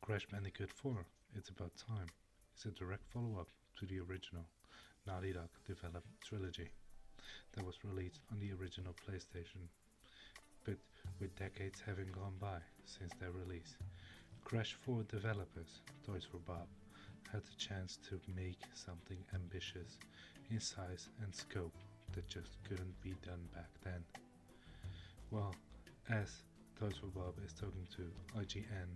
Crash Bandicoot 4, It's About Time, is a direct follow-up to the original Naughty Dog developed trilogy that was released on the original PlayStation, but with decades having gone by since their release. Crash 4 developers, Toys for Bob, had the chance to make something ambitious in size and scope that just couldn't be done back then. Well, as Toys for Bob is talking to IGN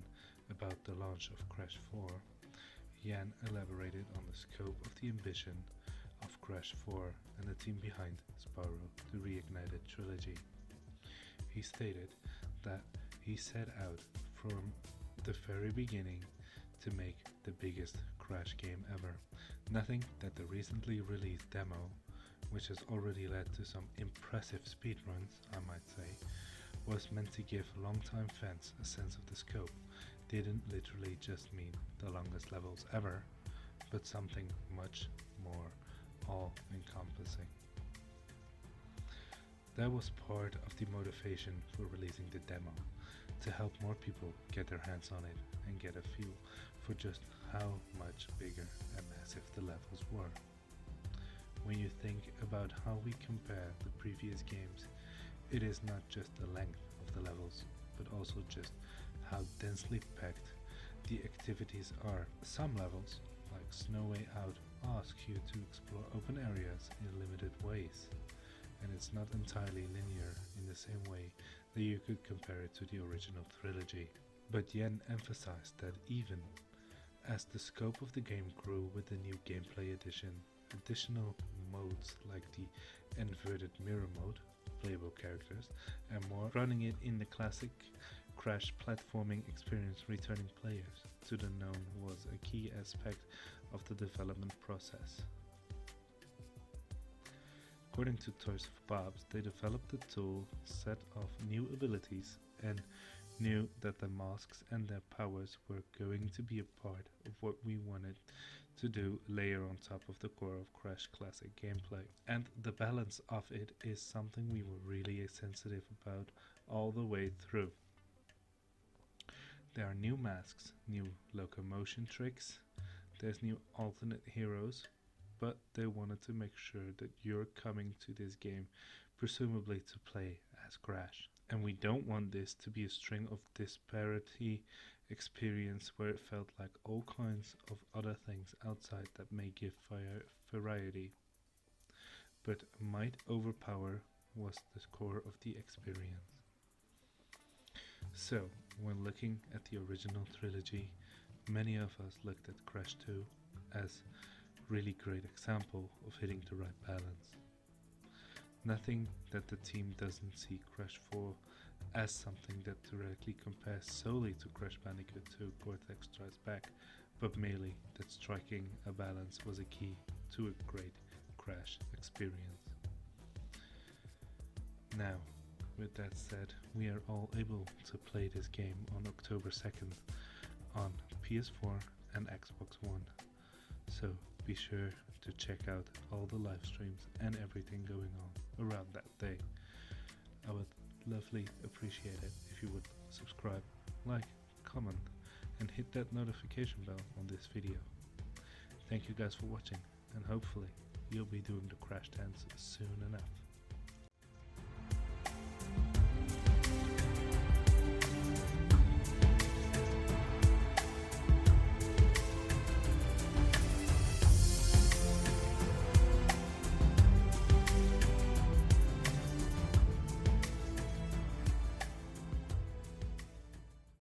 about the launch of Crash 4, Jan elaborated on the scope of the ambition of Crash 4 and the team behind Spyro the Reignited trilogy. He stated that he set out from the very beginning to make the biggest Crash game ever. Nothing that the recently released demo, which has already led to some impressive speedruns, I might say, was meant to give longtime fans a sense of the scope. Didn't literally just mean the longest levels ever, but something much more all-encompassing. That was part of the motivation for releasing the demo, to help more people get their hands on it and get a feel for just how much bigger and massive the levels were. When you think about how we compare the previous games, it is not just the length of the levels, but also just how densely packed the activities are. Some levels, like Snow Way Out, ask you to explore open areas in limited ways, and it's not entirely linear in the same way that you could compare it to the original trilogy. But Yen emphasized that even as the scope of the game grew with the new gameplay edition, additional modes like the inverted mirror mode, playable characters, and more, running it in the classic Crash platforming experience, returning players to the known was a key aspect of the development process. According to Toys for Bob's, they developed a tool set of new abilities and knew that the masks and their powers were going to be a part of what we wanted to do, layer on top of the core of Crash classic gameplay. And the balance of it is something we were really sensitive about all the way through. There are new masks, new locomotion tricks, there's new alternate heroes, but they wanted to make sure that you're coming to this game presumably to play as Crash. And we don't want this to be a string of disparity experience where it felt like all kinds of other things outside that may give variety, but might overpower was the core of the experience. So, when looking at the original trilogy, many of us looked at Crash 2 as a really great example of hitting the right balance. Nothing that the team doesn't see Crash 4 as something that directly compares solely to Crash Bandicoot 2 Cortex Strikes Back, but merely that striking a balance was a key to a great Crash experience. Now, with that said, we are all able to play this game on October 2nd on PS4 and Xbox One, so be sure to check out all the live streams and everything going on around that day. I would lovely appreciate it if you would subscribe, like, comment, and hit that notification bell on this video. Thank you guys for watching, and hopefully you'll be doing the crash dance soon enough.